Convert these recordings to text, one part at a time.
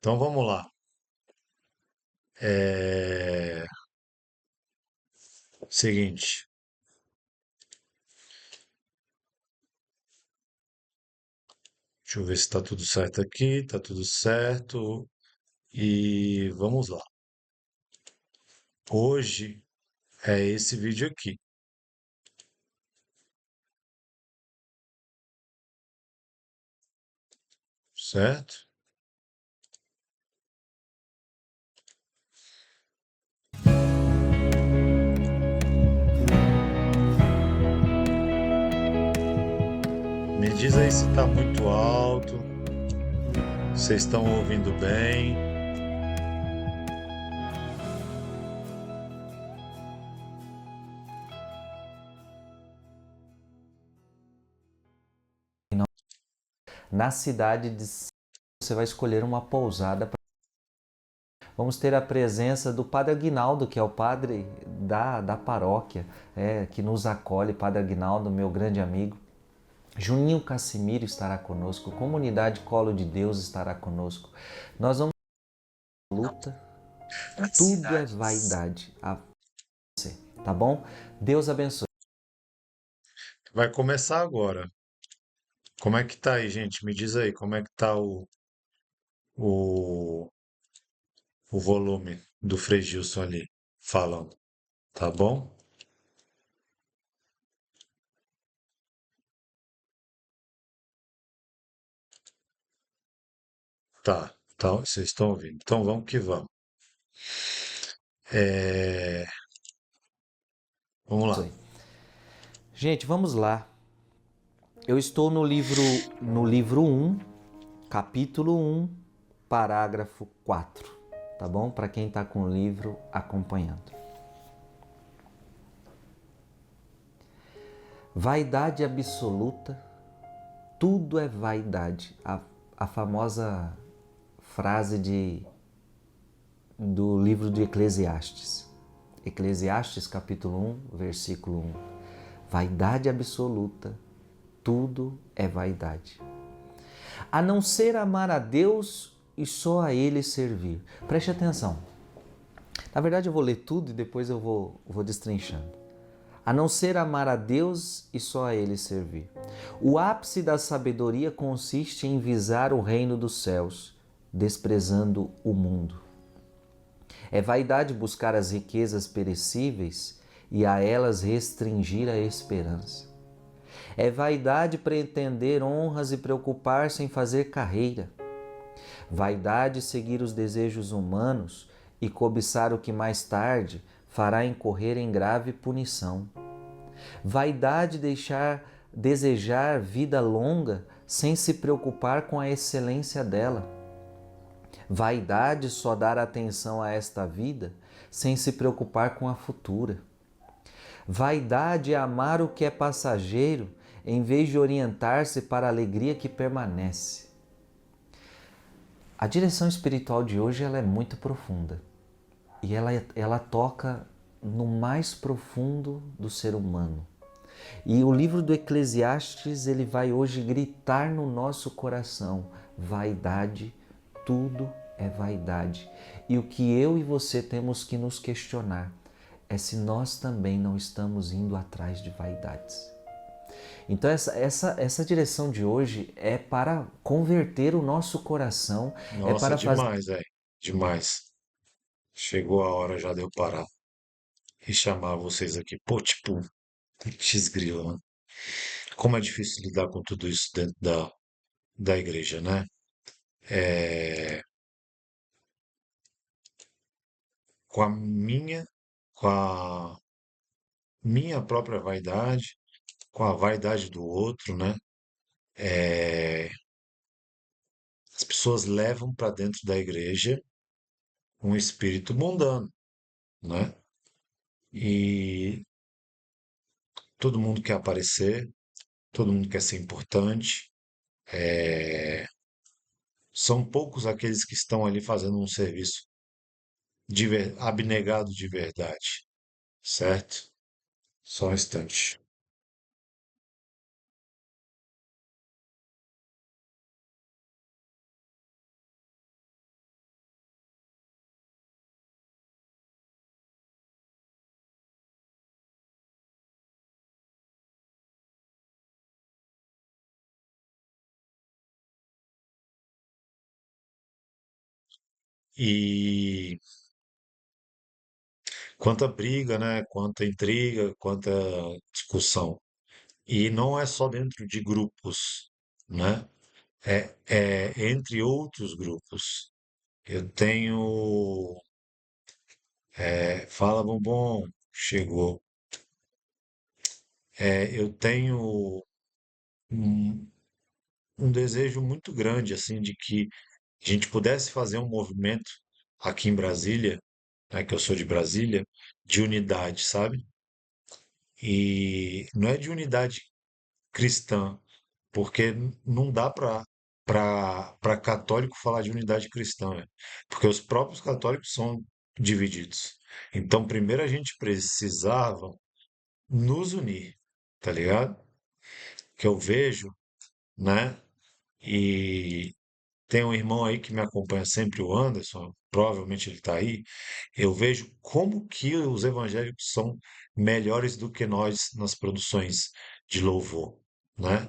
Então vamos lá. É... Seguinte, deixa eu ver se está tudo certo aqui. Tá tudo certo. E vamos lá. Hoje é esse vídeo aqui, certo? Me diz aí se está muito alto, vocês estão ouvindo bem. Na cidade de você vai escolher uma pousada. Vamos ter a presença do Padre Aguinaldo, que é o padre da paróquia, que nos acolhe. Padre Aguinaldo, meu grande amigo. Juninho Cassimiro estará conosco. Comunidade Colo de Deus estará conosco. Nós vamos luta. Tudo é vaidade. A você, tá bom? Deus abençoe. Vai começar agora. Como é que tá aí, gente? Me diz aí, como é que tá o, o volume do Frei Gilson ali falando, tá bom? Tá, tá, vocês estão ouvindo. Então vamos que vamos. É, vamos lá. Gente, vamos lá. Eu estou no livro 1, capítulo 1, parágrafo 4, tá bom? Para quem está com o livro acompanhando. Vaidade absoluta, tudo é vaidade. A famosa frase do livro de Eclesiastes. Eclesiastes capítulo 1, versículo 1. Vaidade absoluta, tudo é vaidade. A não ser amar a Deus e só a Ele servir. Preste atenção. Na verdade, eu vou ler tudo e depois eu vou destrinchando. A não ser amar a Deus e só a Ele servir. O ápice da sabedoria consiste em visar o reino dos céus, desprezando o mundo. É vaidade buscar as riquezas perecíveis e a elas restringir a esperança. É vaidade pretender honras e preocupar-se em fazer carreira. Vaidade seguir os desejos humanos e cobiçar o que mais tarde fará incorrer em grave punição. Vaidade desejar vida longa sem se preocupar com a excelência dela. Vaidade só dar atenção a esta vida sem se preocupar com a futura. Vaidade é amar o que é passageiro em vez de orientar-se para a alegria que permanece. A direção espiritual de hoje ela é muito profunda e ela toca no mais profundo do ser humano. E o livro do Eclesiastes ele vai hoje gritar no nosso coração: vaidade, tudo é vaidade. E o que eu e você temos que nos questionar é se nós também não estamos indo atrás de vaidades. Então essa direção de hoje é para converter o nosso coração, é Nossa, para fazer. demais, velho. Demais. Chegou a hora já de eu parar e chamar vocês aqui. Pô, tipo, X-grila, né? Como é difícil lidar com tudo isso dentro da igreja, né? É, com a com a minha própria vaidade, com a vaidade do outro, né? É, as pessoas levam para dentro da igreja um espírito mundano, né? E todo mundo quer aparecer, todo mundo quer ser importante. É, são poucos aqueles que estão ali fazendo um serviço abnegado de verdade, certo? Só um instante. e quanta briga, né? Quanta intriga, quanta discussão. E não é só dentro de grupos, né? É entre outros grupos. Eu tenho. Fala, bombom, chegou. Eu tenho um, um desejo muito grande, assim, de que a gente pudesse fazer um movimento aqui em Brasília, né, que eu sou de Brasília, de unidade, sabe? E não é de unidade cristã, porque não dá para católico falar de unidade cristã, né? Porque os próprios católicos são divididos. Então, primeiro a gente precisava nos unir, tá ligado? Que eu vejo, né? E tem um irmão aí que me acompanha sempre, o Anderson, provavelmente ele está aí. Eu vejo como que os evangélicos são melhores do que nós nas produções de louvor, né?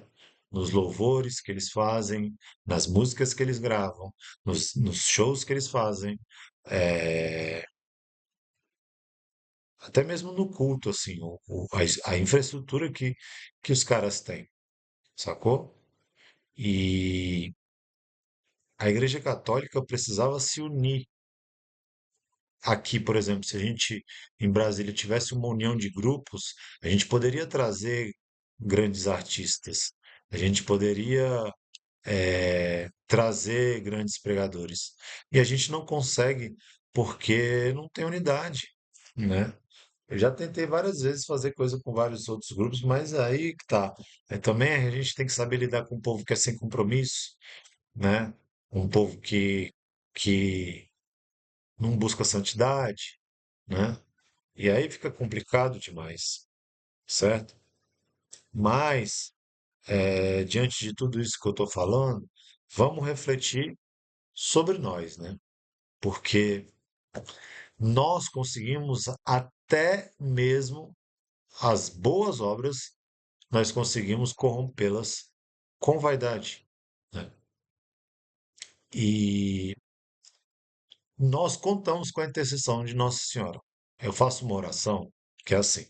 Nos louvores que eles fazem, nas músicas que eles gravam, nos shows que eles fazem, é, até mesmo no culto, assim, a infraestrutura que os caras têm, sacou? E a Igreja Católica precisava se unir. Aqui, por exemplo, se a gente em Brasília tivesse uma união de grupos, a gente poderia trazer grandes artistas, a gente poderia trazer grandes pregadores. E a gente não consegue porque não tem unidade, né? Eu já tentei várias vezes fazer coisa com vários outros grupos, mas aí que tá. Também a gente tem que saber lidar com um povo que é sem compromisso, né? Um povo que não busca santidade, né? E aí fica complicado demais, certo? Mas, diante de tudo isso que eu estou falando, vamos refletir sobre nós, né? Porque nós conseguimos até mesmo as boas obras, nós conseguimos corrompê-las com vaidade, né? E nós contamos com a intercessão de Nossa Senhora. Eu faço uma oração que é assim: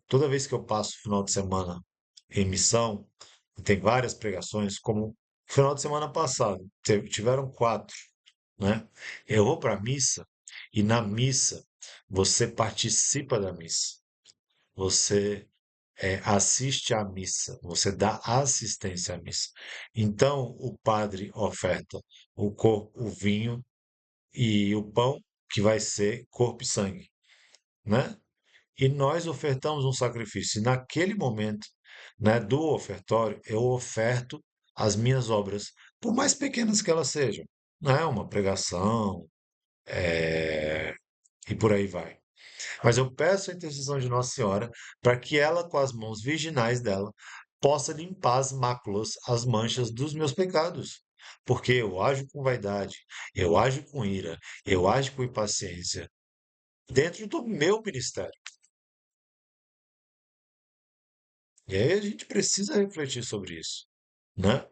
toda vez que eu passo o final de semana em missão, e tem várias pregações, como o final de semana passado, tiveram quatro, né? Eu vou para a missa e na missa você participa da missa, você assiste à missa, você dá assistência à missa. Então o padre oferta o corpo, o vinho e o pão, que vai ser corpo e sangue, né? E nós ofertamos um sacrifício. E naquele momento, né, do ofertório, eu oferto as minhas obras, por mais pequenas que elas sejam, né? Uma pregação, e por aí vai. Mas eu peço a intercessão de Nossa Senhora para que ela, com as mãos virginais dela, possa limpar as máculas, as manchas dos meus pecados. Porque eu ajo com vaidade, eu ajo com ira, eu ajo com impaciência, dentro do meu ministério. E aí a gente precisa refletir sobre isso, né?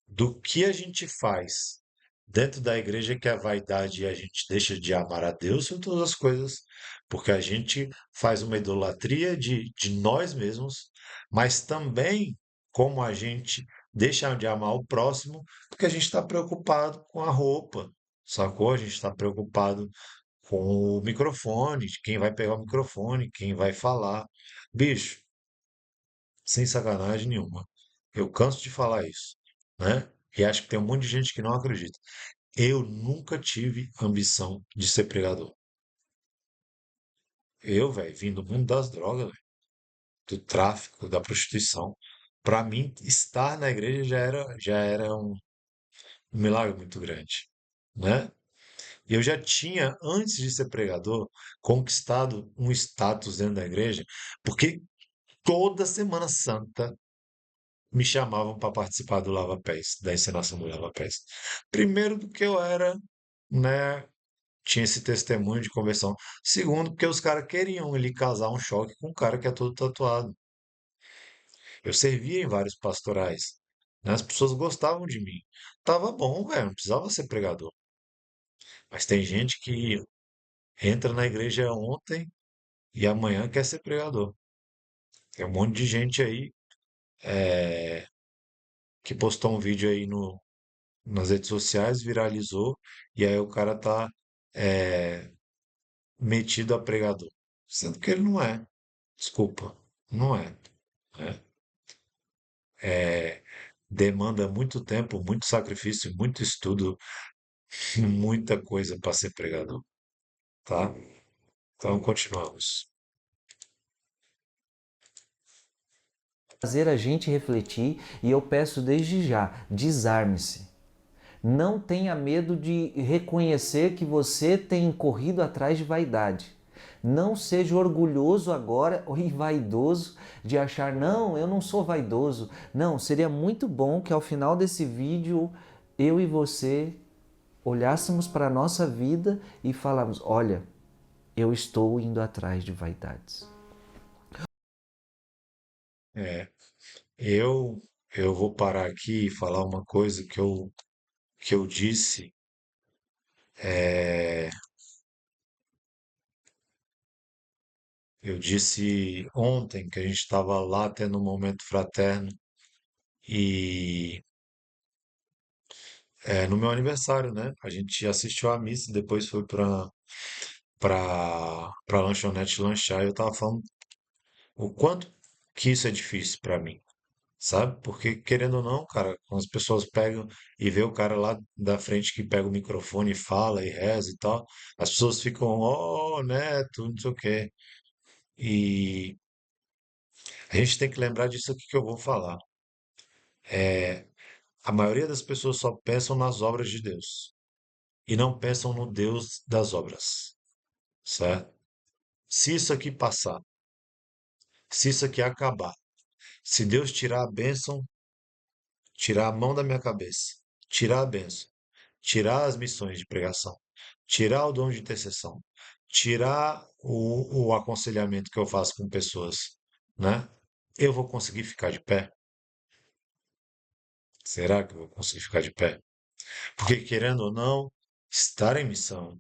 Do que a gente faz dentro da igreja que é a vaidade e a gente deixa de amar a Deus em todas as coisas, porque a gente faz uma idolatria de nós mesmos, mas também como a gente deixa de amar o próximo, porque a gente está preocupado com a roupa, sacou? A gente está preocupado com o microfone, de quem vai pegar o microfone, quem vai falar. Bicho, sem sacanagem nenhuma. Eu canso de falar isso, né? E acho que tem um monte de gente que não acredita. Eu nunca tive ambição de ser pregador. Eu, velho, vim do mundo das drogas, véio, do tráfico, da prostituição. Para mim, estar na igreja já era um milagre muito grande, né? E eu já tinha, antes de ser pregador, conquistado um status dentro da igreja, porque toda Semana Santa me chamavam para participar do Lava Pés, da encenação do Lava Pés. Primeiro, porque eu era, né, tinha esse testemunho de conversão. Segundo, porque os caras queriam ele casar um choque com um cara que é todo tatuado. Eu servia em vários pastorais. né? As pessoas gostavam de mim. Tava bom, velho, não precisava ser pregador. Mas tem gente que entra na igreja ontem e amanhã quer ser pregador. Tem um monte de gente aí que postou um vídeo aí no, nas redes sociais, viralizou, e aí o cara tá é, metido a pregador. Sendo que ele não é. Desculpa, não é. Né? Demanda muito tempo, muito sacrifício, muito estudo, muita coisa para ser pregador, tá? Então continuamos. Fazer a gente refletir e eu peço desde já, desarme-se. Não tenha medo de reconhecer que você tem corrido atrás de vaidade. Não seja orgulhoso agora e vaidoso de achar, não, eu não sou vaidoso. Não, seria muito bom que ao final desse vídeo eu e você olhássemos para a nossa vida e falarmos: olha, eu estou indo atrás de vaidades. É, eu eu vou parar aqui e falar uma coisa que eu disse. é, eu disse ontem que a gente estava lá tendo um momento fraterno e no meu aniversário, né? A gente assistiu à missa, depois foi para lanchonete lanchar. E eu tava falando o quanto que isso é difícil para mim, sabe? Porque querendo ou não, cara, quando as pessoas pegam e vê o cara lá da frente que pega o microfone e fala e reza e tal, as pessoas ficam, oh, neto, não sei o quê. E a gente tem que lembrar disso aqui que eu vou falar. A maioria das pessoas só pensam nas obras de Deus e não pensam no Deus das obras, certo? Se isso aqui passar, se isso aqui acabar, se Deus tirar a bênção, tirar a mão da minha cabeça, tirar a bênção, tirar as missões de pregação, tirar o dom de intercessão, tirar o aconselhamento que eu faço com pessoas, né? Eu vou conseguir ficar de pé? Será que eu vou conseguir ficar de pé? Porque, querendo ou não, estar em missão,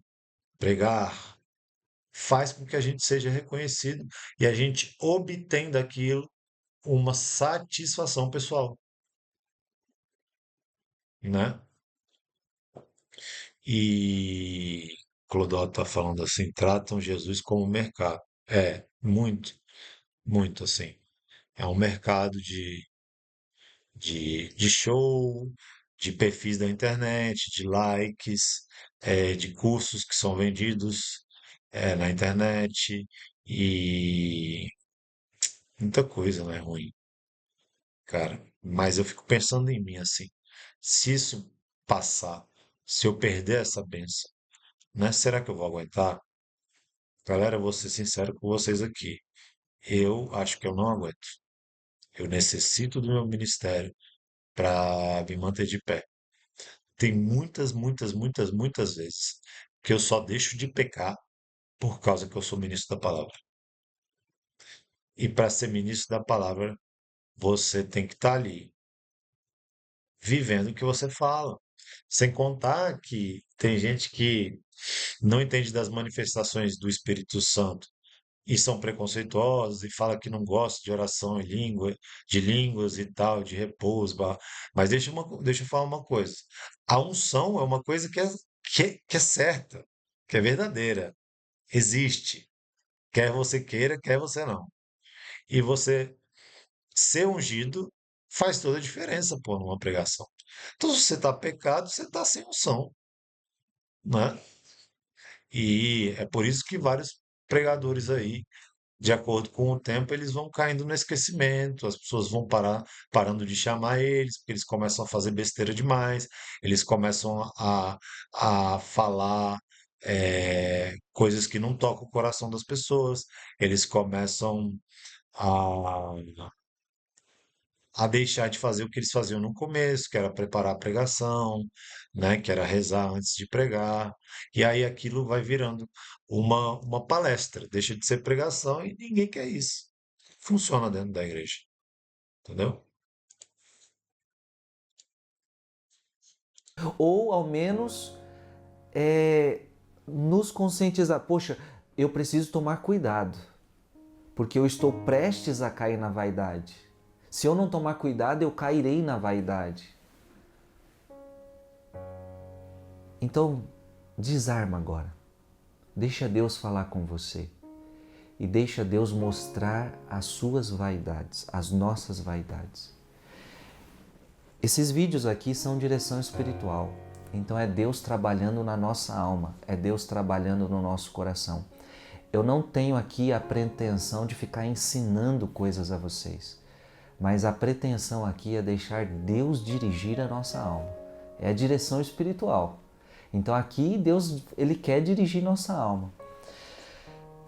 pregar, faz com que a gente seja reconhecido e a gente obtém daquilo uma satisfação pessoal, né? E Clodó está falando assim, tratam Jesus como mercado. É, muito, muito assim. É um mercado de show, de perfis da internet, de likes, de cursos que são vendidos na internet e muita coisa, né, ruim, cara. Mas eu fico pensando em mim assim, se isso passar, se eu perder essa benção, né, será que eu vou aguentar? Galera, eu vou ser sincero com vocês aqui. Eu acho que eu não aguento. Eu necessito do meu ministério para me manter de pé. Tem muitas, muitas, muitas, muitas vezes que eu só deixo de pecar por causa que eu sou ministro da palavra. E para ser ministro da palavra, você tem que estar ali, vivendo o que você fala. Sem contar que tem gente que não entende das manifestações do Espírito Santo e são preconceituosos e fala que não gosta de oração em língua, de línguas e tal, de repouso, mas deixa eu falar uma coisa. A unção é uma coisa que é certa, que é verdadeira, existe. Quer você queira, quer você não. E você ser ungido faz toda a diferença, pô, numa pregação. Então, se você está pecado, você está sem unção, né? E é por isso que vários pregadores aí, de acordo com o tempo, eles vão caindo no esquecimento, as pessoas vão parando de chamar eles, porque eles começam a fazer besteira demais, eles começam a falar coisas que não tocam o coração das pessoas, eles começam a, a deixar de fazer o que eles faziam no começo, que era preparar a pregação, né, que era rezar antes de pregar, e aí aquilo vai virando uma palestra, deixa de ser pregação e ninguém quer isso. Funciona dentro da igreja, entendeu? Ou ao menos nos conscientizar, poxa, eu preciso tomar cuidado, porque eu estou prestes a cair na vaidade. Se eu não tomar cuidado, eu cairei na vaidade. Então, desarma agora. Deixa Deus falar com você. E deixa Deus mostrar as suas vaidades, as nossas vaidades. Esses vídeos aqui são direção espiritual. Então é Deus trabalhando na nossa alma, é Deus trabalhando no nosso coração. Eu não tenho aqui a pretensão de ficar ensinando coisas a vocês, mas a pretensão aqui é deixar Deus dirigir a nossa alma. É a direção espiritual. Então aqui Deus, Ele quer dirigir nossa alma.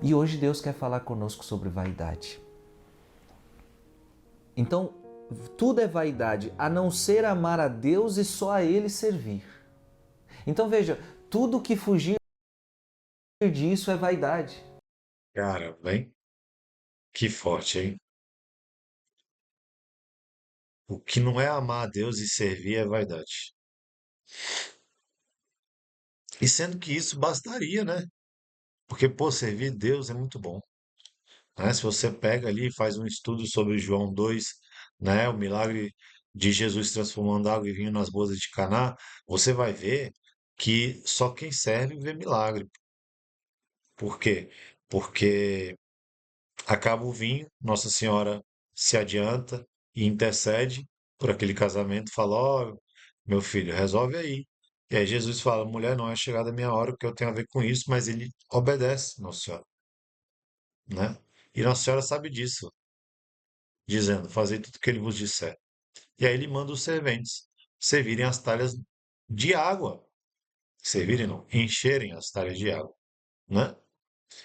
E hoje Deus quer falar conosco sobre vaidade. Então, tudo é vaidade, a não ser amar a Deus e só a Ele servir. Então veja, tudo que fugir disso é vaidade. Cara, bem, que forte, hein? O que não é amar a Deus e servir é vaidade. E sendo que isso bastaria, né? Porque, pô, servir Deus é muito bom, né? Se você pega ali e faz um estudo sobre João 2, né? O milagre de Jesus transformando água em vinho nas bodas de Caná, você vai ver que só quem serve vê milagre. Por quê? Porque acaba o vinho, Nossa Senhora se adianta e intercede por aquele casamento, fala: Ó, meu filho, resolve aí. E aí Jesus fala: mulher, não é chegada a minha hora, porque eu tenho a ver com isso, mas ele obedece, Nossa Senhora, né? E Nossa Senhora sabe disso, dizendo: fazei tudo o que ele vos disser. E aí ele manda os serventes servirem as talhas de água. Servirem não, encherem as talhas de água, né?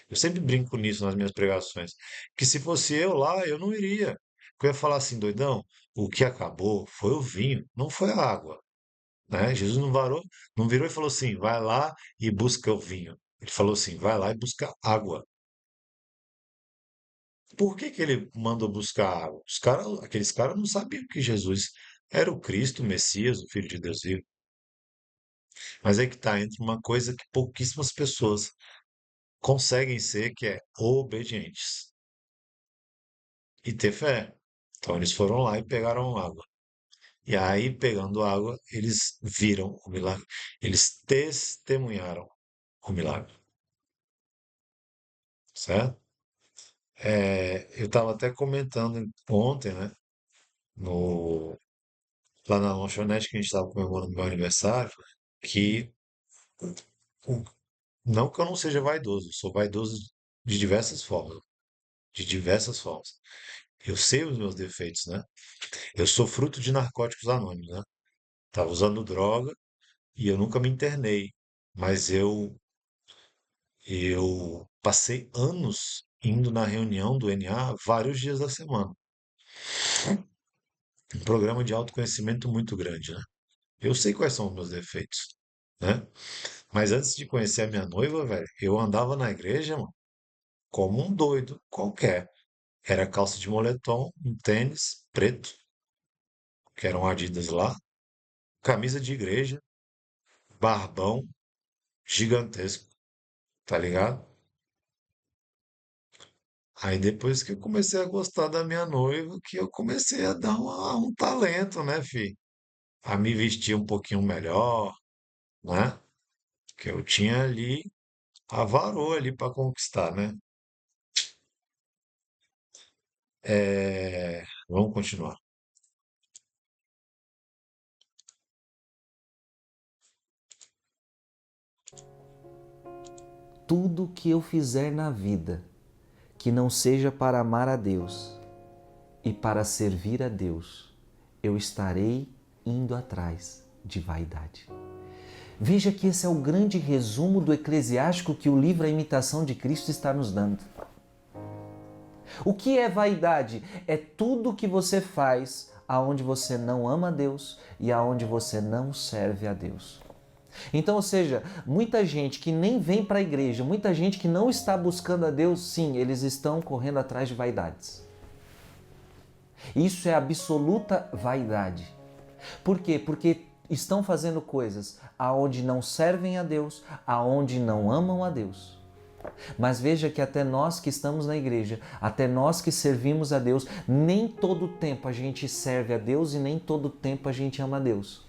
Eu sempre brinco nisso nas minhas pregações, que se fosse eu lá, eu não iria. Eu ia falar assim, doidão, o que acabou foi o vinho, não foi a água, né? Jesus não virou e falou assim, vai lá e busca o vinho. Ele falou assim, vai lá e busca água. Por que que ele mandou buscar água? Aqueles caras não sabiam que Jesus era o Cristo, o Messias, o Filho de Deus vivo. Mas aí que está entre uma coisa que pouquíssimas pessoas conseguem ser, que é obedientes e ter fé. Então eles foram lá e pegaram água. E aí, pegando água, eles viram o milagre. Eles testemunharam o milagre, certo? Eu estava até comentando ontem, né? No, lá na lanchonete que a gente estava comemorando meu aniversário, que o- não que eu não seja vaidoso, eu sou vaidoso de diversas formas. De diversas formas. Eu sei os meus defeitos, né? Eu sou fruto de narcóticos anônimos, né? Tava usando droga e eu nunca me internei, mas eu passei anos indo na reunião do NA vários dias da semana. Um programa de autoconhecimento muito grande, né? Eu sei quais são os meus defeitos, né? Mas antes de conhecer a minha noiva, velho, eu andava na igreja, mano, como um doido qualquer. Era calça de moletom, um tênis preto, que era um Adidas lá, camisa de igreja, barbão gigantesco, tá ligado? Aí depois que eu comecei a gostar da minha noiva, que eu comecei a dar um talento, né, fi? A me vestir um pouquinho melhor, né? Que eu tinha ali a varoa ali para conquistar, né? Vamos continuar. Tudo que eu fizer na vida que não seja para amar a Deus e para servir a Deus, eu estarei indo atrás de vaidade. Veja que esse é o grande resumo do eclesiástico que o livro A Imitação de Cristo está nos dando. O que é vaidade? É tudo que você faz aonde você não ama a Deus e aonde você não serve a Deus. Então, ou seja, muita gente que nem vem para a igreja, muita gente que não está buscando a Deus, sim, eles estão correndo atrás de vaidades. Isso é absoluta vaidade. Por quê? Porque estão fazendo coisas aonde não servem a Deus, aonde não amam a Deus. Mas veja que até nós que estamos na igreja, até nós que servimos a Deus, nem todo tempo a gente serve a Deus e nem todo tempo a gente ama a Deus.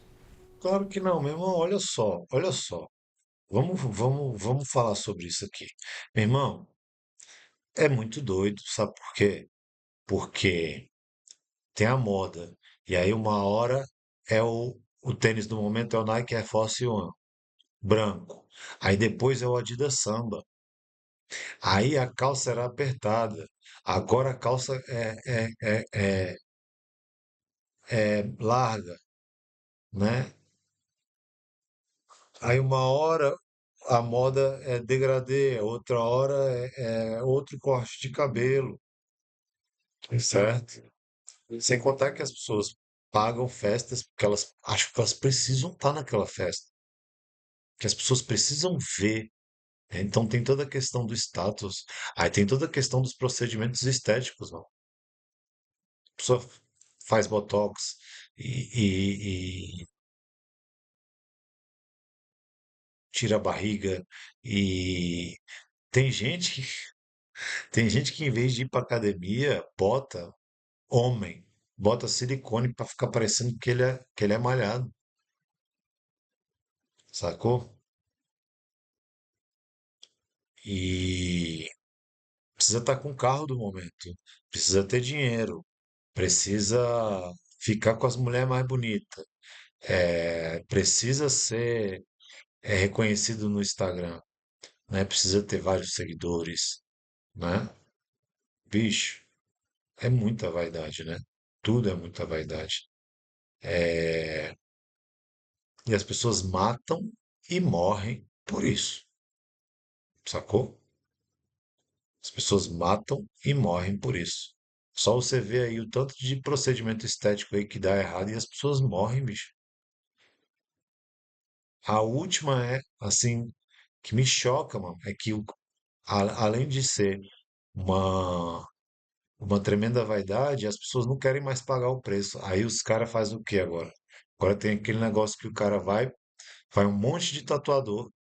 Claro que não, meu irmão. Olha só, olha só. Vamos falar sobre isso aqui. Meu irmão, é muito doido, sabe por quê? Porque tem a moda. E aí uma hora o tênis do momento é o Nike Air Force One, branco. Aí depois é o Adidas Samba. Aí a calça era apertada. Agora a calça é larga, né? Aí uma hora a moda é degradê, outra hora é outro corte de cabelo, certo? Sem contar que as pessoas pagam festas porque elas acham que elas precisam estar naquela festa, que as pessoas precisam ver, né? Então tem toda a questão do status, aí tem toda a questão dos procedimentos estéticos, não? A pessoa faz botox e tira a barriga e tem gente que tem gente que em vez de ir para academia, bota homem, bota silicone para ficar parecendo que ele é malhado, sacou? E precisa estar com o carro do momento, precisa ter dinheiro, precisa ficar com as mulheres mais bonitas, precisa ser reconhecido no Instagram, né? Precisa ter vários seguidores, né? Bicho, é muita vaidade, né? Tudo é muita vaidade. E as pessoas matam e morrem por isso, sacou? As pessoas matam e morrem por isso. Só você vê aí o tanto de procedimento estético aí que dá errado e as pessoas morrem, bicho. A última é, assim, que me choca, mano, é que além de ser uma, uma tremenda vaidade, as pessoas não querem mais pagar o preço. Aí os caras fazem o que agora? Agora tem aquele negócio que o cara vai um monte de tatuador,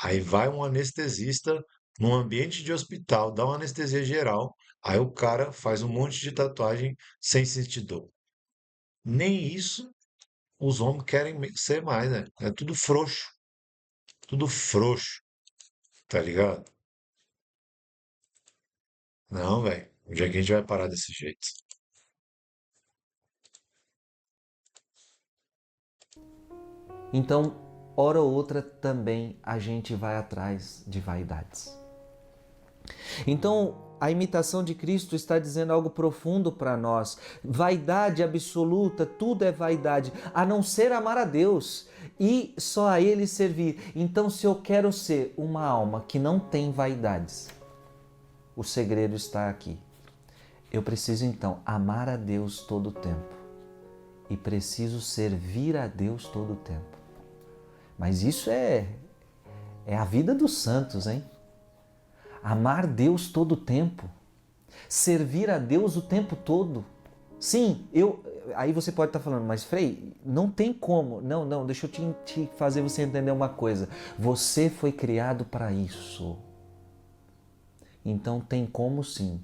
aí vai um anestesista num ambiente de hospital, dá uma anestesia geral, aí o cara faz um monte de tatuagem sem sentir dor. Nem isso os homens querem ser mais, né? É tudo frouxo, tá ligado? Não, velho. Onde é que a gente vai parar desse jeito? Então, hora ou outra também a gente vai atrás de vaidades. Então, a imitação de Cristo está dizendo algo profundo para nós. Vaidade absoluta, tudo é vaidade, a não ser amar a Deus e só a Ele servir. Então, se eu quero ser uma alma que não tem vaidades, o segredo está aqui. Eu preciso então amar a Deus todo o tempo e preciso servir a Deus todo o tempo. Mas isso é a vida dos santos, hein? Amar Deus todo o tempo, servir a Deus o tempo todo. Sim, eu. Aí você pode estar falando, mas Frei, não tem como. Não, não, deixa eu te fazer você entender uma coisa. Você foi criado para isso. Então tem como sim.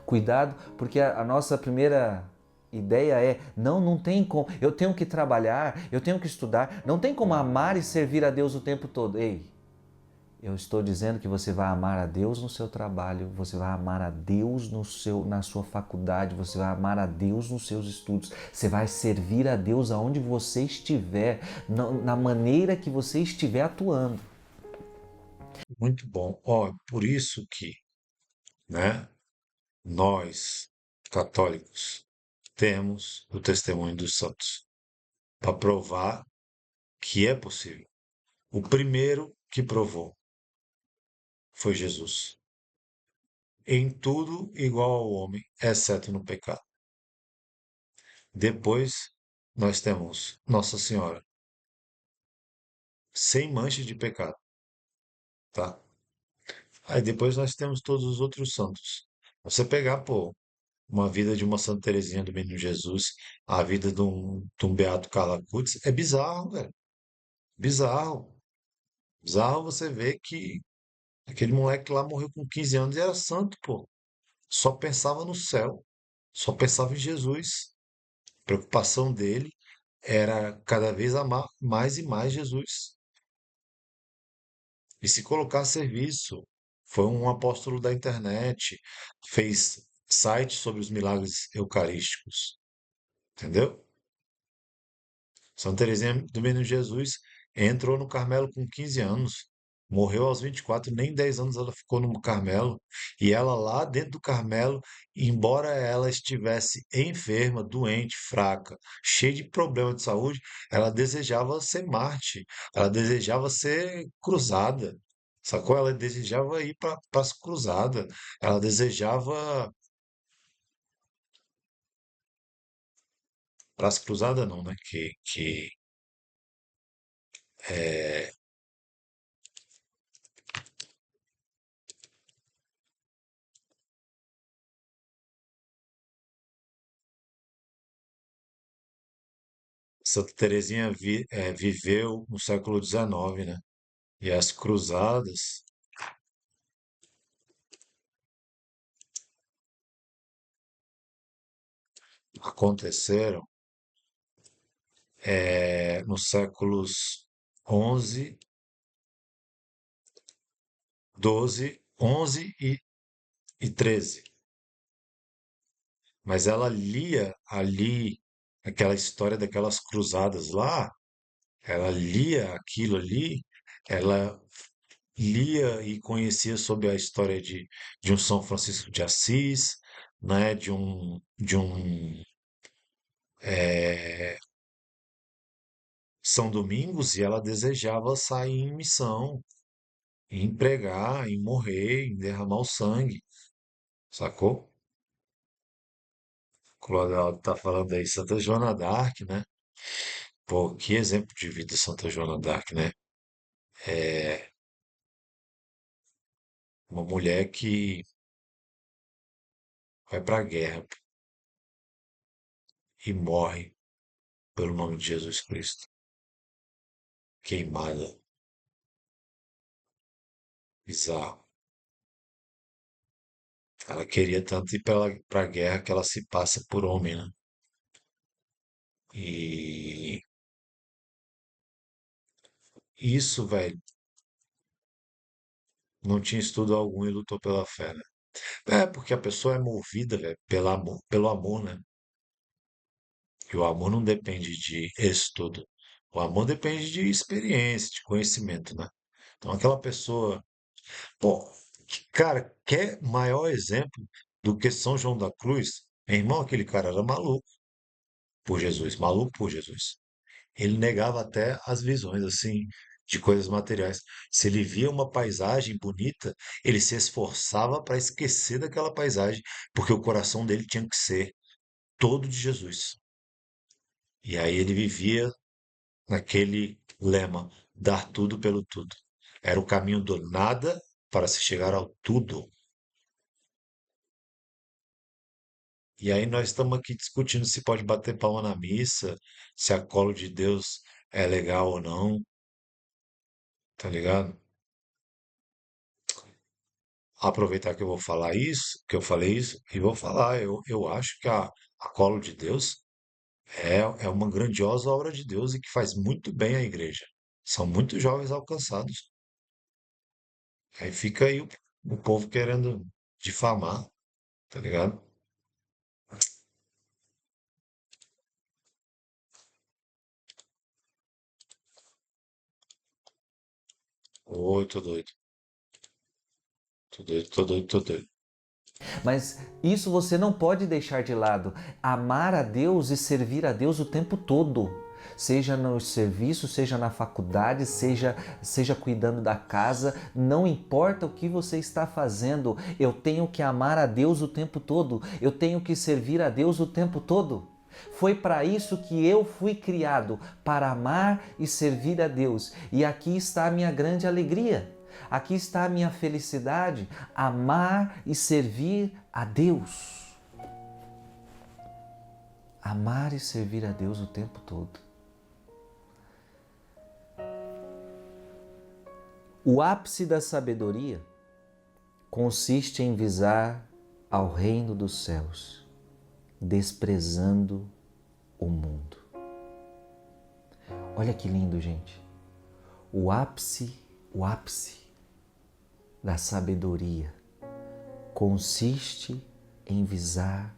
Cuidado, porque a nossa primeira ideia é: não, não tem como. Eu tenho que trabalhar, eu tenho que estudar. Não tem como amar e servir a Deus o tempo todo. Ei, eu estou dizendo que você vai amar a Deus no seu trabalho, você vai amar a Deus na sua faculdade, você vai amar a Deus nos seus estudos, você vai servir a Deus aonde você estiver, na maneira que você estiver atuando. Muito bom. Ó, por isso que, né, nós, católicos, temos o testemunho dos santos para provar que é possível. O primeiro que provou foi Jesus. Em tudo igual ao homem, exceto no pecado. Depois, nós temos Nossa Senhora, sem mancha de pecado, tá? Aí depois nós temos todos os outros santos. Você pegar, pô, uma vida de uma Santa Teresinha do Menino Jesus, a vida de um Beato Carlo Acutis, é bizarro, velho. Bizarro. Bizarro você ver que aquele moleque lá morreu com 15 anos e era santo, pô. Só pensava no céu, só pensava em Jesus. A preocupação dele era cada vez amar mais e mais Jesus. E se colocar a serviço. Foi um apóstolo da internet, fez site sobre os milagres eucarísticos, entendeu? Santa Teresinha do Menino Jesus entrou no Carmelo com 15 anos, morreu aos 24, nem 10 anos ela ficou no Carmelo. E ela lá dentro do Carmelo, embora ela estivesse enferma, doente, fraca, cheia de problema de saúde, ela desejava ser Marte, ela desejava ser cruzada. Sacou? Ela desejava ir para as cruzadas, ela desejava para as cruzadas não, né? Que é, Santa Teresinha viveu no século XIX, né? E as cruzadas aconteceram nos séculos 11, 12, 11 e 13. Mas ela lia ali aquela história daquelas cruzadas lá, ela lia aquilo ali, ela lia e conhecia sobre a história de um São Francisco de Assis, né, de um é, São Domingos, e ela desejava sair em missão, em pregar, em morrer, em derramar o sangue, sacou? Quando ela tá falando aí Santa Joana d'Arc, né? Pô, que exemplo de vida Santa Joana d'Arc, né? É uma mulher que vai pra guerra e morre pelo nome de Jesus Cristo, queimada, bizarro. Ela queria tanto ir pra guerra que ela se passa por homem, né? E isso, velho, não tinha estudo algum e lutou pela fé, né? É, porque a pessoa é movida, velho, pelo amor, né? E o amor não depende de estudo. O amor depende de experiência, de conhecimento, né? Então, aquela pessoa. Pô, cara, quer maior exemplo do que São João da Cruz? Meu irmão, aquele cara era maluco por Jesus, maluco por Jesus. Ele negava até as visões, assim, de coisas materiais. Se ele via uma paisagem bonita, ele se esforçava para esquecer daquela paisagem, porque o coração dele tinha que ser todo de Jesus. E aí ele vivia naquele lema, dar tudo pelo tudo. Era o caminho do nada para se chegar ao tudo. E aí nós estamos aqui discutindo se pode bater palma na missa, se a colo de Deus é legal ou não, tá ligado? Aproveitar que eu vou falar isso, que eu falei isso, e vou falar, eu acho que a colo de Deus é uma grandiosa obra de Deus e que faz muito bem à igreja. São muitos jovens alcançados. Aí fica aí o povo querendo difamar, tá ligado? Oi, tô doido, tô doido, tô doido, tô doido. Mas isso você não pode deixar de lado. Amar a Deus e servir a Deus o tempo todo. Seja no serviço, seja na faculdade, seja cuidando da casa, não importa o que você está fazendo, eu tenho que amar a Deus o tempo todo, eu tenho que servir a Deus o tempo todo. Foi para isso que eu fui criado, para amar e servir a Deus. E aqui está a minha grande alegria. Aqui está a minha felicidade, amar e servir a Deus. Amar e servir a Deus o tempo todo. O ápice da sabedoria consiste em visar ao reino dos céus, desprezando o mundo. Olha que lindo, gente. O ápice da sabedoria consiste em visar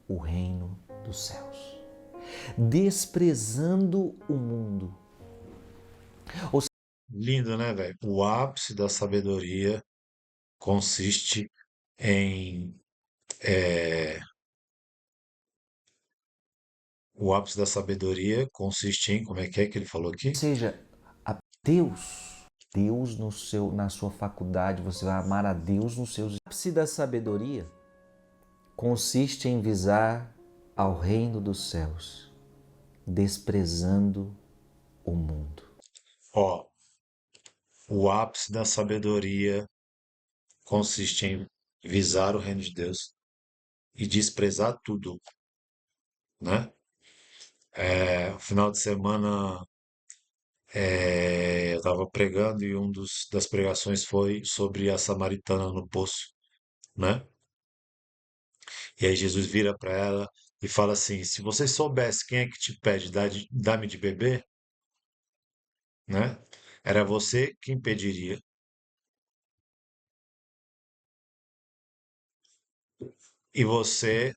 o reino dos céus, desprezando o mundo. Lindo, né, velho? O ápice da sabedoria consiste em. O ápice da sabedoria consiste em. Como é que ele falou Ou aqui? seja, Deus na sua faculdade, você vai amar a Deus nos seus. O ápice da sabedoria consiste em visar ao reino dos céus, desprezando o mundo. Ó, o ápice da sabedoria consiste em visar o reino de Deus e desprezar tudo, né? No final de semana eu estava pregando e das pregações foi sobre a samaritana no poço, né? E aí Jesus vira para ela e fala assim: se você soubesse quem é que te pede, dá-me de beber, né? Era você quem pediria. E você,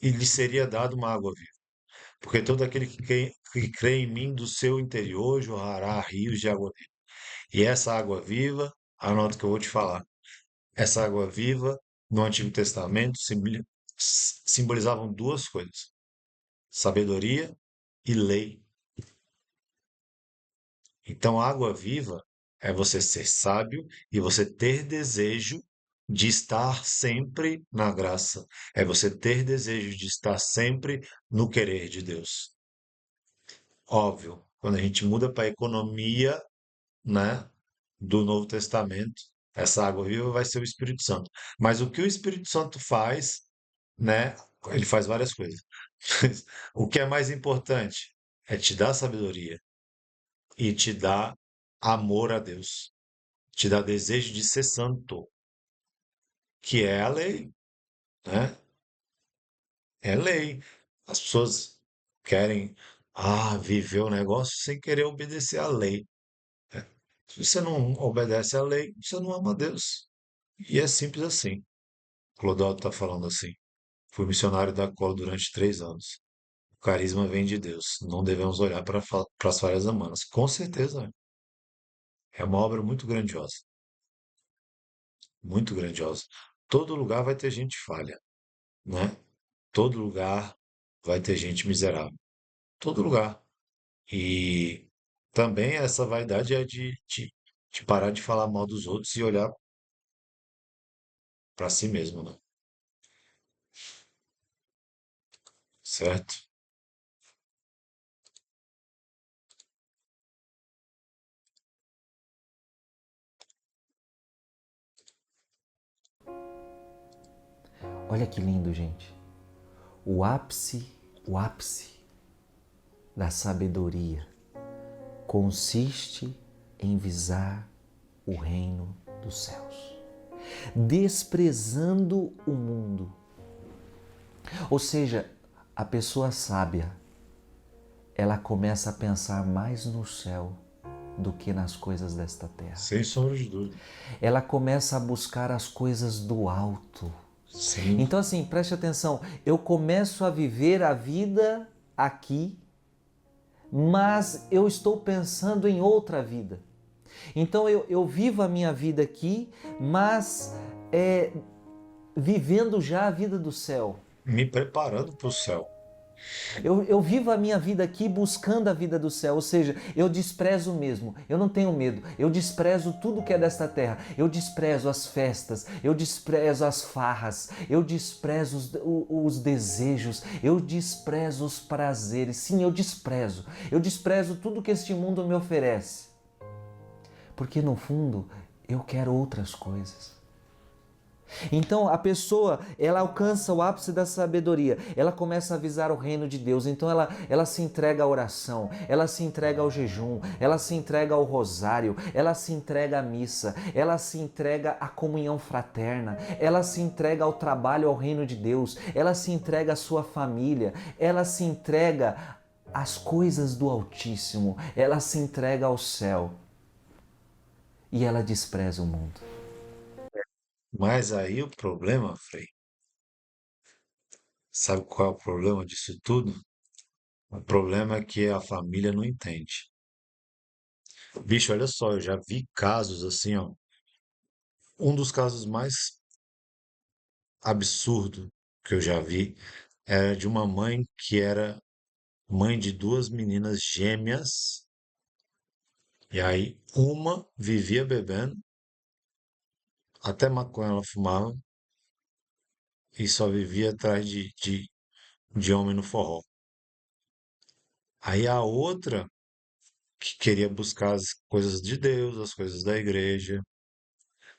e lhe seria dado uma água viva. Porque todo aquele que crê em mim, do seu interior jorrará rios de água viva. E essa água viva, anota o que eu vou te falar. Essa água viva, no Antigo Testamento, simbolizavam duas coisas: sabedoria e lei. Então, a água viva é você ser sábio e você ter desejo de estar sempre na graça. É você ter desejo de estar sempre no querer de Deus. Óbvio, quando a gente muda para a economia, né, do Novo Testamento, essa água viva vai ser o Espírito Santo. Mas o que o Espírito Santo faz, né, ele faz várias coisas. O que é mais importante é te dar sabedoria e te dar amor a Deus, te dar desejo de ser santo, que é a lei, né? É lei. As pessoas querem viver o negócio sem querer obedecer à lei. Se você não obedece à lei, você não ama a Deus. E é simples assim. Clodoaldo está falando assim. Fui missionário da Colo durante 3 anos. O carisma vem de Deus. Não devemos olhar para as falhas humanas. Com certeza é uma obra muito grandiosa. Muito grandiosa. Todo lugar vai ter gente falha, né? Todo lugar vai ter gente miserável. Todo lugar. E também essa vaidade é de parar de falar mal dos outros e olhar para si mesmo, né? Certo? Olha que lindo, gente. O ápice da sabedoria consiste em visar o reino dos céus, desprezando o mundo. Ou seja, a pessoa sábia, ela começa a pensar mais no céu do que nas coisas desta terra. Sem sombra de dúvida. Ela começa a buscar as coisas do alto. Sim. Então, assim, preste atenção, eu começo a viver a vida aqui, mas eu estou pensando em outra vida. Então, eu vivo a minha vida aqui, mas vivendo já a vida do céu. Me preparando para o céu. Eu vivo a minha vida aqui buscando a vida do céu, ou seja, eu desprezo mesmo, eu não tenho medo, eu desprezo tudo que é desta terra, eu desprezo as festas, eu desprezo as farras, eu desprezo os desejos, eu desprezo os prazeres, sim, eu desprezo tudo que este mundo me oferece, porque no fundo eu quero outras coisas. Então a pessoa, ela alcança o ápice da sabedoria, ela começa a visar o reino de Deus, então ela se entrega à oração, ela se entrega ao jejum, ela se entrega ao rosário, ela se entrega à missa, ela se entrega à comunhão fraterna, ela se entrega ao trabalho ao reino de Deus, ela se entrega à sua família, ela se entrega às coisas do Altíssimo, ela se entrega ao céu e ela despreza o mundo. Mas aí o problema, Frei, sabe qual é o problema disso tudo? O problema é que a família não entende. Bicho, olha só, eu já vi casos assim, ó. Um dos casos mais absurdo que eu já vi era de uma mãe que era mãe de duas meninas gêmeas, e aí uma vivia bebendo, até maconha ela fumava, e só vivia atrás de homem no forró. Aí a outra, que queria buscar as coisas de Deus, as coisas da igreja,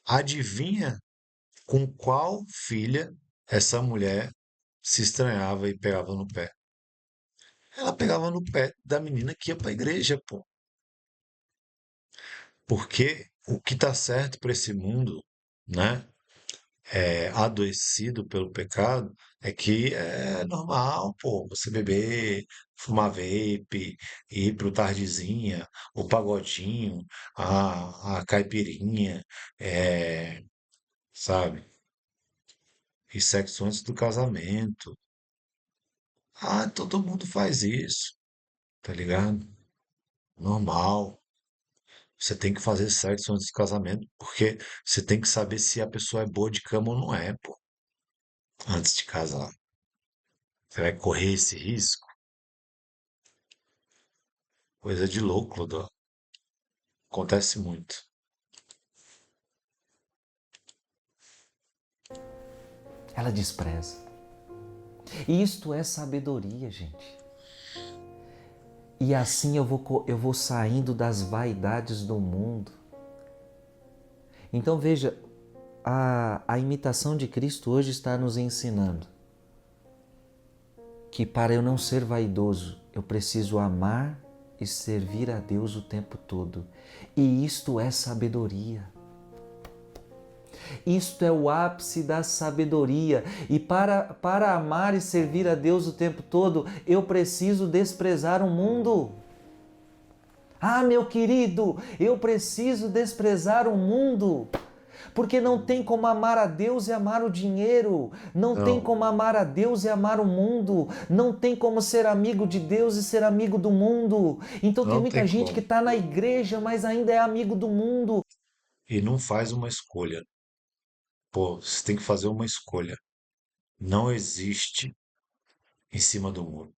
adivinha com qual filha essa mulher se estranhava e pegava no pé? Ela pegava no pé da menina que ia para a igreja, pô. Porque o que tá certo para esse mundo, né, adoecido pelo pecado, é que é normal, pô, você beber, fumar vape, ir pro tardezinha, o pagodinho, a caipirinha, é, sabe? E sexo antes do casamento. Ah, todo mundo faz isso, tá ligado? Normal. Você tem que fazer sexo antes do casamento, porque você tem que saber se a pessoa é boa de cama ou não é, pô, antes de casar. Você vai correr esse risco? Coisa de louco, Clodô. Acontece muito. Ela despreza. E isto é sabedoria, gente. E assim eu vou saindo das vaidades do mundo. Então veja, a imitação de Cristo hoje está nos ensinando que para eu não ser vaidoso, eu preciso amar e servir a Deus o tempo todo. E isto é sabedoria. Isto é o ápice da sabedoria. E para amar e servir a Deus o tempo todo, eu preciso desprezar o mundo. Ah, meu querido, eu preciso desprezar o mundo. Porque não tem como amar a Deus e amar o dinheiro, não tem Não, como amar a Deus e amar o mundo, não tem como ser amigo de Deus e ser amigo do mundo. Então tem não muita tem gente que como. está na igreja, mas ainda é amigo do mundo. E não faz uma escolha. Pô, você tem que fazer uma escolha. Não existe em cima do muro.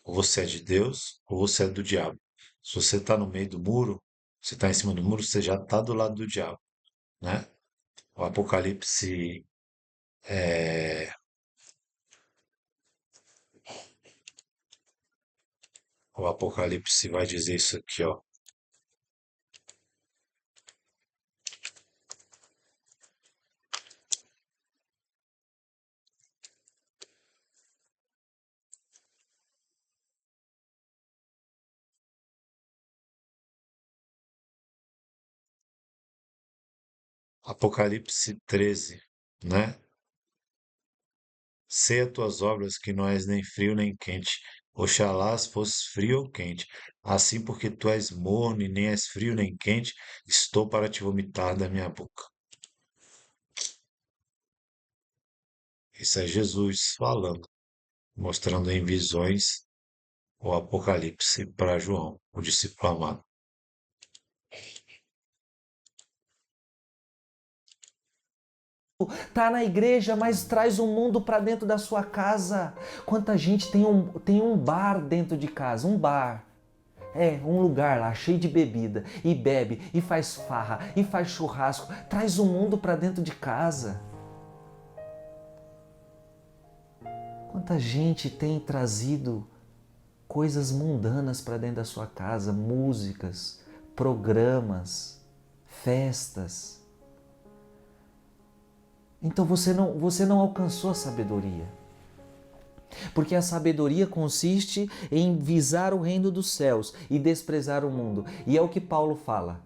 Ou você é de Deus, ou você é do diabo. Se você está no meio do muro, você está em cima do muro, você já está do lado do diabo, né? O Apocalipse, o Apocalipse vai dizer isso aqui, ó. Apocalipse 13, né? Sei as tuas obras que não és nem frio nem quente. Oxalá fosse frio ou quente. Assim, porque tu és morno e nem és frio nem quente, estou para te vomitar da minha boca. Isso é Jesus falando, mostrando em visões o Apocalipse para João, o discípulo amado. Tá na igreja, mas traz o mundo para dentro da sua casa. Quanta gente tem um bar dentro de casa, um bar. É, um lugar lá cheio de bebida, e bebe, e faz farra, e faz churrasco, traz o mundo para dentro de casa. Quanta gente tem trazido coisas mundanas para dentro da sua casa, músicas, programas, festas. Então você não alcançou a sabedoria. Porque a sabedoria consiste em visar o reino dos céus e desprezar o mundo. E é o que Paulo fala.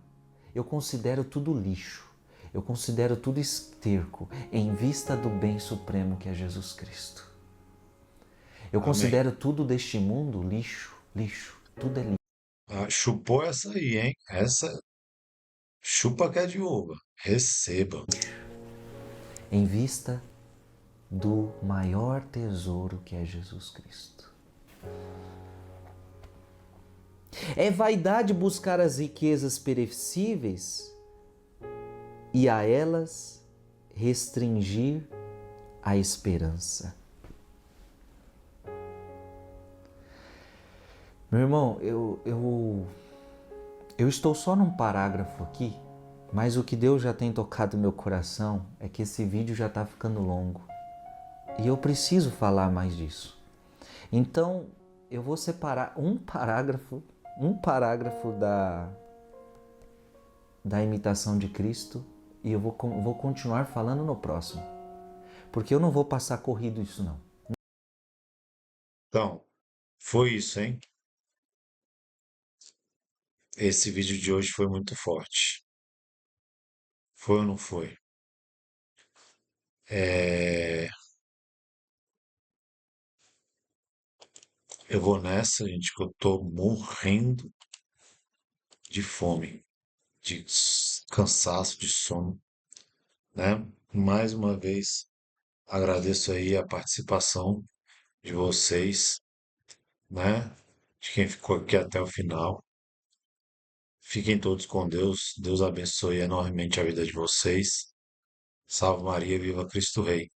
Eu considero tudo lixo. Eu considero tudo esterco em vista do bem supremo que é Jesus Cristo. Eu Amém. considero tudo deste mundo lixo, lixo, tudo é lixo. Ah, chupou essa aí, hein? Essa chupa que é de uva. Receba. Em vista do maior tesouro que é Jesus Cristo. É vaidade buscar as riquezas perecíveis e a elas restringir a esperança. Meu irmão, eu estou só num parágrafo aqui, mas o que Deus já tem tocado meu coração é que esse vídeo já está ficando longo e eu preciso falar mais disso. Então, eu vou separar um parágrafo da imitação de Cristo e eu vou continuar falando no próximo, porque eu não vou passar corrido isso não. Então, foi isso, hein? Esse vídeo de hoje foi muito forte. Foi ou não foi? É, eu vou nessa, gente, que eu tô morrendo de fome, de cansaço, de sono, né? Mais uma vez, agradeço aí a participação de vocês, né? De quem ficou aqui até o final. Fiquem todos com Deus. Deus abençoe enormemente a vida de vocês. Salve Maria, viva Cristo Rei.